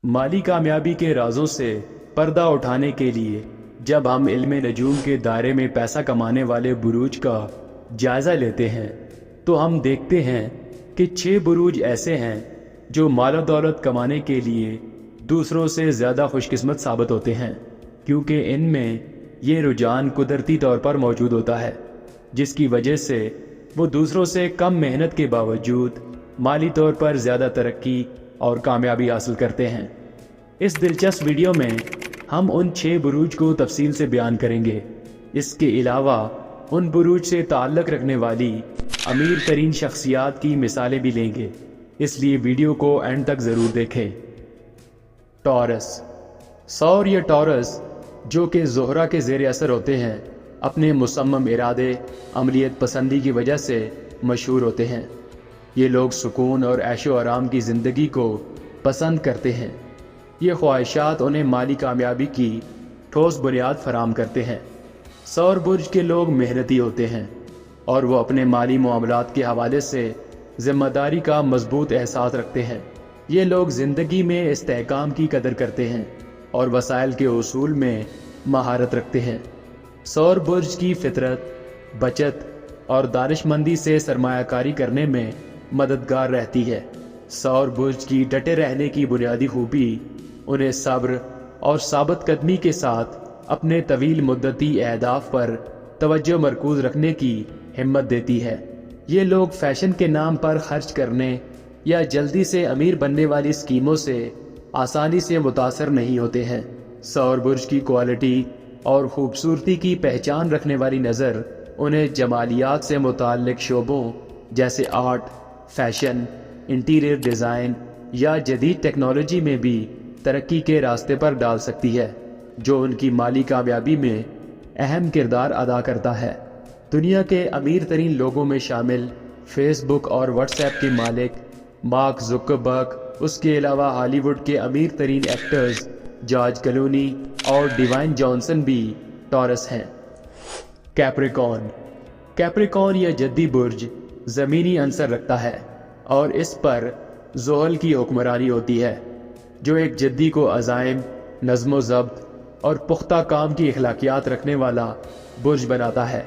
माली कामयाबी के राजों से पर्दा उठाने के लिए जब हम इल्म नजूम के दायरे में पैसा कमाने वाले बुरूज का जायज़ा लेते हैं तो हम देखते हैं कि 6 बुरूज ऐसे हैं जो माल दौलत कमाने के लिए दूसरों से ज़्यादा खुशकिस्मत साबित होते हैं, क्योंकि इनमें ये रुझान कुदरती तौर पर मौजूद होता है, जिसकी वजह से वो दूसरों से कम मेहनत के बावजूद माली तौर पर ज़्यादा तरक्की और कामयाबी हासिल करते हैं। इस दिलचस्प वीडियो में हम उन 6 बुरूज को तफसील से बयान करेंगे। इसके अलावा उन बुरूज से ताल्लुक़ रखने वाली अमीर तरीन शख्सियात की मिसालें भी लेंगे, इसलिए वीडियो को एंड तक ज़रूर देखें। टॉरस। सौर या टॉरस जो कि ज़ोहरा के ज़ेर असर होते हैं, अपने मुसम्मम इरादे, अमलियत पसंदी की वजह से मशहूर होते हैं। ये लोग सुकून और ऐशो आराम की ज़िंदगी को पसंद करते हैं। ये ख्वाहिशात उन्हें माली कामयाबी की ठोस बुनियाद फराहम करते हैं। सौर बुर्ज के लोग मेहनती होते हैं और वो अपने माली मामलात के हवाले से ज़िम्मेदारी का मजबूत एहसास रखते हैं। ये लोग ज़िंदगी में इस्तेहकाम की कदर करते हैं और वसाइल के उसूल में महारत रखते हैं। सौर बुर्ज की फितरत बचत और दानिशमंदी से सरमायाकारी करने में मददगार रहती है। सौर बुर्ज की डटे रहने की बुनियादी खूबी उन्हें सब्र और साबित कदमी के साथ अपने तवील मुद्दती अहदाफ पर तवज्जो मरकूज रखने की हिम्मत देती है। ये लोग फैशन के नाम पर खर्च करने या जल्दी से अमीर बनने वाली स्कीमों से आसानी से मुतासर नहीं होते हैं। सौर बुर्ज की क्वालिटी और खूबसूरती की पहचान रखने वाली नज़र उन्हें जमालियात से मुताल्लिक शोबों जैसे आर्ट, फैशन, इंटीरियर डिज़ाइन या जदीद टेक्नोलॉजी में भी तरक्की के रास्ते पर डाल सकती है, जो उनकी माली कामयाबी में अहम किरदार अदा करता है। दुनिया के अमीर तरीन लोगों में शामिल फेसबुक और व्हाट्सएप के मालिक मार्क ज़ुकरबर्ग, उसके अलावा हॉलीवुड के अमीर तरीन एक्टर्स जॉर्ज क्लूनी और डिवाइन जॉनसन भी टॉरस हैं। कैप्रिकॉर्न। कैप्रिकॉर्न या जद्दी बुर्ज ज़मीनी अंसर रखता है और इस पर ज़ोहल की हुक्मरानी होती है, जो एक जद्दी को अज़ाइम, नज़्म व ज़ब्त और पुख्ता काम की अखलाकियात रखने वाला बुर्ज बनाता है।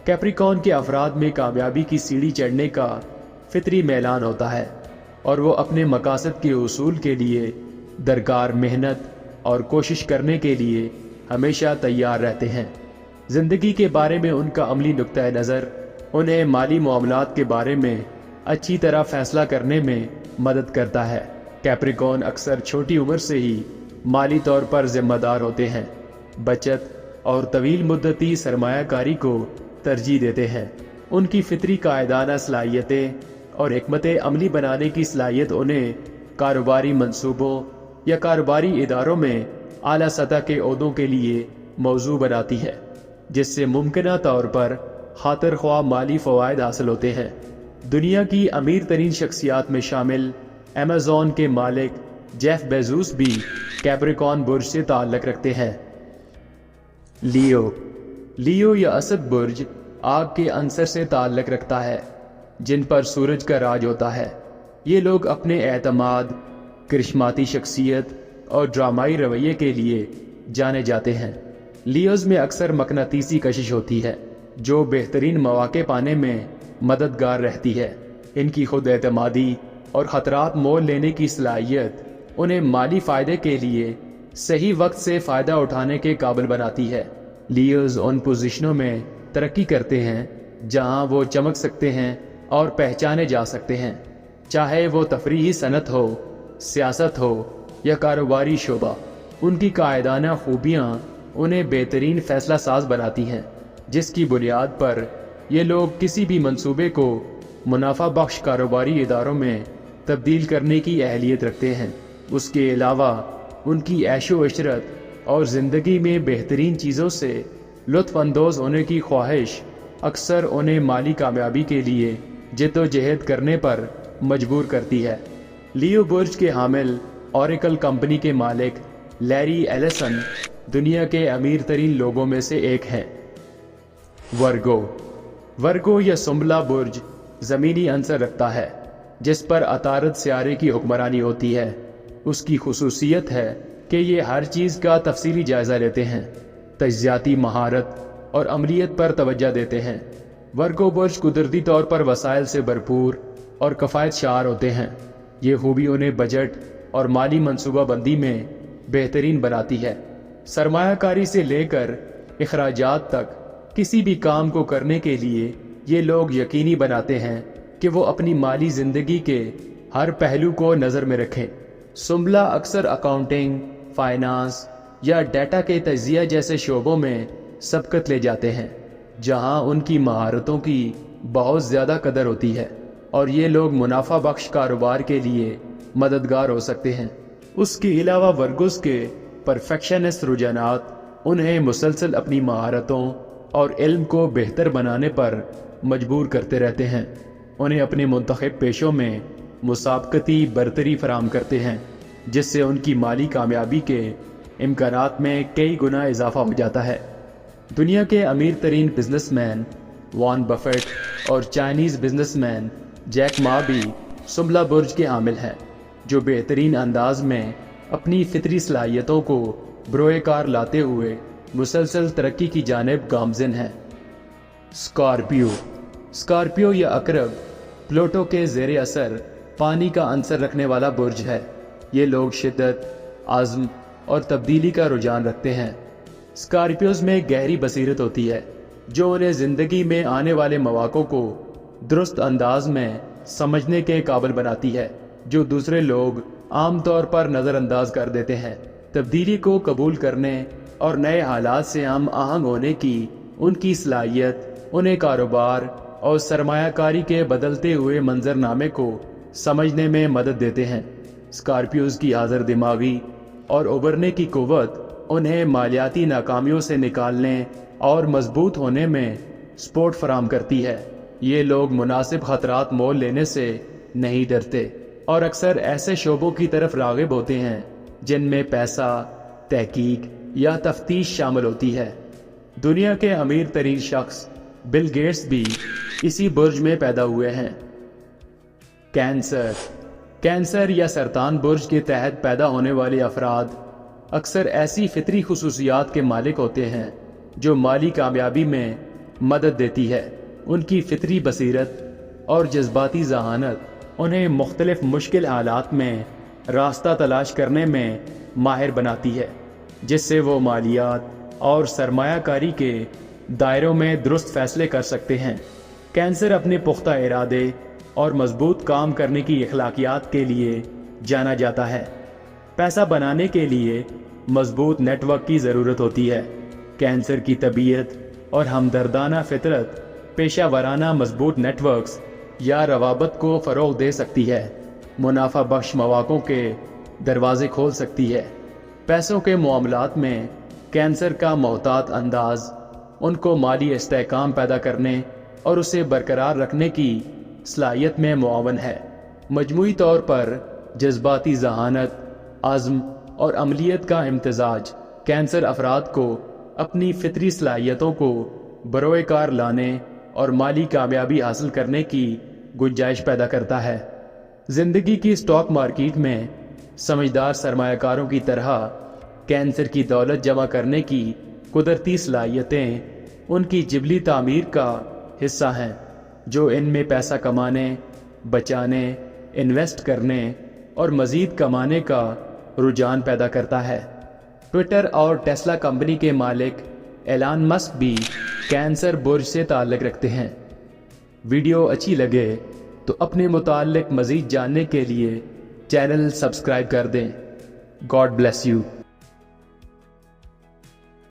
कैप्रिकॉर्न के अफराद में कामयाबी की सीढ़ी चढ़ने का फितरी मैलान होता है और वो अपने मकासद के उसूल के लिए दरकार मेहनत और कोशिश करने के लिए हमेशा तैयार रहते हैं। ज़िंदगी के बारे में उनका अमली नुक्ता नज़र उन्हें माली मामलात के बारे में अच्छी तरह फैसला करने में मदद करता है। कैप्रिकॉर्न अक्सर छोटी उम्र से ही माली तौर पर ज़िम्मेदार होते हैं, बचत और तवील मुद्दती सरमायाकारी को तरजीह देते हैं। उनकी फितरी कायदाना सलाहियतें और हिकमत अमली बनाने की सलाहियत उन्हें कारोबारी मंसूबों या कारोबारी इदारों में आला सतह के ओहदों के लिए मौजू बनाती है, जिससे मुमकिना तौर पर खातिर ख्वाह माली फ़वाइद हासिल होते हैं। दुनिया की अमीर तरीन शख्सियात में शामिल अमेज़ॉन के मालिक जेफ बेज़ोस भी कैप्रिकॉर्न बुर्ज से ताल्लुक़ रखते हैं। लियो। लियो या असद बुर्ज आग के अंसर से ताल्लुक़ रखता है, जिन पर सूरज का राज होता है। ये लोग अपने एतमाद, करिश्माती शख्सियत और ड्रामाई रवैये के लिए जाने जाते हैं। लियोज़ में अक्सर मकनातीसी कशिश होती है, जो बेहतरीन मौके पाने में मददगार रहती है। इनकी खुद एतमादी और ख़तरात मोल लेने की सलाहियत उन्हें माली फ़ायदे के लिए सही वक्त से फ़ायदा उठाने के काबिल बनाती है। लियोज़ उन पोजीशनों में तरक्की करते हैं जहां वो चमक सकते हैं और पहचाने जा सकते हैं, चाहे वो तफरीही सनत हो, सियासत हो या कारोबारी शोबा। उनकी कायदाना खूबियाँ उन्हें बेहतरीन फ़ैसला साज बनाती हैं, जिसकी बुनियाद पर ये लोग किसी भी मंसूबे को मुनाफा बख्श कारोबारी इदारों में तब्दील करने की अहलियत रखते हैं। उसके अलावा उनकी ऐशो इशरत और ज़िंदगी में बेहतरीन चीज़ों से लुत्फ़ अंदोज़ होने की ख्वाहिश अक्सर उन्हें माली कामयाबी के लिए जद्दोजहद करने पर मजबूर करती है। लियो बुर्ज के हामिल ऑरेकल कंपनी के मालिक लैरी एलिसन दुनिया के अमीर तरीन लोगों में से एक हैं। वर्गो। वर्गो या सुंबला बुर्ज ज़मीनी अंसर रखता है, जिस पर अतारद सियारे की हुक्मरानी होती है। اس کی خصوصیت ہے کہ یہ ہر چیز کا تفصیلی جائزہ لیتے ہیں، تجزیاتی مہارت اور عملیت پر توجہ دیتے ہیں۔ ورگو برج قدرتی طور پر وسائل سے بھرپور اور کفایت شعار ہوتے ہیں۔ یہ خوبی انہیں بجٹ اور مالی منصوبہ بندی میں بہترین بناتی ہے۔ سرمایہ کاری سے لے کر اخراجات تک کسی بھی کام کو کرنے کے لیے یہ لوگ یقینی بناتے ہیں کہ وہ اپنی مالی زندگی کے ہر پہلو کو نظر میں رکھیں۔ سنبلا اکثر اکاؤنٹنگ، فائنانس یا ڈیٹا کے تجزیہ جیسے شعبوں میں سبقت لے جاتے ہیں، جہاں ان کی مہارتوں کی بہت زیادہ قدر ہوتی ہے اور یہ لوگ منافع بخش کاروبار کے لیے مددگار ہو سکتے ہیں۔ اس کے علاوہ ورگوز کے پرفیکشنسٹ رجحانات انہیں مسلسل اپنی مہارتوں اور علم کو بہتر بنانے پر مجبور کرتے رہتے ہیں۔ انہیں اپنے منتخب پیشوں میں مسابقتی برتری فراہم کرتے ہیں، جس سے ان کی مالی کامیابی کے امکانات میں کئی گنا اضافہ ہو جاتا ہے۔ دنیا کے امیر ترین بزنس مین وارن بفیٹ اور چائنیز بزنس مین جیک ما بھی سنبلا برج کے حامل ہیں، جو بہترین انداز میں اپنی فطری صلاحیتوں کو بروئے کار لاتے ہوئے مسلسل ترقی کی جانب گامزن ہیں۔ اسکارپیو یا عقرب پلوٹو کے زیر اثر پانی کا عنصر رکھنے والا برج ہے۔ یہ لوگ شدت، عزم اور تبدیلی کا رجحان رکھتے ہیں۔ اسکارپیوز میں گہری بصیرت ہوتی ہے، جو انہیں زندگی میں آنے والے مواقع کو درست انداز میں سمجھنے کے قابل بناتی ہے، جو دوسرے لوگ عام طور پر نظر انداز کر دیتے ہیں۔ تبدیلی کو قبول کرنے اور نئے حالات سے ہم آہنگ ہونے کی ان کی صلاحیت انہیں کاروبار اور سرمایہ کاری کے بدلتے ہوئے منظرنامے کو سمجھنے میں مدد دیتے ہیں۔ اسکارپیوز کی حاضر دماغی اور ابھرنے کی قوت انہیں مالیاتی ناکامیوں سے نکالنے اور مضبوط ہونے میں سپورٹ فراہم کرتی ہے۔ یہ لوگ مناسب خطرات مول لینے سے نہیں ڈرتے اور اکثر ایسے شعبوں کی طرف راغب ہوتے ہیں جن میں پیسہ، تحقیق یا تفتیش شامل ہوتی ہے۔ دنیا کے امیر ترین شخص بل گیٹس بھی اسی برج میں پیدا ہوئے ہیں۔ کینسر یا سرطان برج کے تحت پیدا ہونے والے افراد اکثر ایسی فطری خصوصیات کے مالک ہوتے ہیں جو مالی کامیابی میں مدد دیتی ہے۔ ان کی فطری بصیرت اور جذباتی ذہانت انہیں مختلف مشکل حالات میں راستہ تلاش کرنے میں ماہر بناتی ہے، جس سے وہ مالیات اور سرمایہ کاری کے دائروں میں درست فیصلے کر سکتے ہیں۔ کینسر اپنے پختہ ارادے اور مضبوط کام کرنے کی اخلاقیات کے لیے جانا جاتا ہے۔ پیسہ بنانے کے لیے مضبوط نیٹ ورک کی ضرورت ہوتی ہے۔ کینسر کی طبیعت اور ہمدردانہ فطرت پیشہ ورانہ مضبوط نیٹ ورکس یا روابط کو فروغ دے سکتی ہے، منافع بخش مواقعوں کے دروازے کھول سکتی ہے۔ پیسوں کے معاملات میں کینسر کا محتاط انداز ان کو مالی استحکام پیدا کرنے اور اسے برقرار رکھنے کی صلاحیت میں معاون ہے۔ مجموعی طور پر جذباتی ذہانت، عزم اور عملیت کا امتزاج کینسر افراد کو اپنی فطری صلاحیتوں کو بروئے کار لانے اور مالی کامیابی حاصل کرنے کی گنجائش پیدا کرتا ہے۔ زندگی کی اسٹاک مارکیٹ میں سمجھدار سرمایہ کاروں کی طرح کینسر کی دولت جمع کرنے کی قدرتی صلاحیتیں ان کی جبلی تعمیر کا حصہ ہیں، جو ان میں پیسہ کمانے، بچانے، انویسٹ کرنے اور مزید کمانے کا رجحان پیدا کرتا ہے۔ ٹویٹر اور ٹیسلا کمپنی کے مالک ایلان مسک بھی کینسر برج سے تعلق رکھتے ہیں۔ ویڈیو اچھی لگے تو اپنے متعلق مزید جاننے کے لیے چینل سبسکرائب کر دیں۔ God bless you.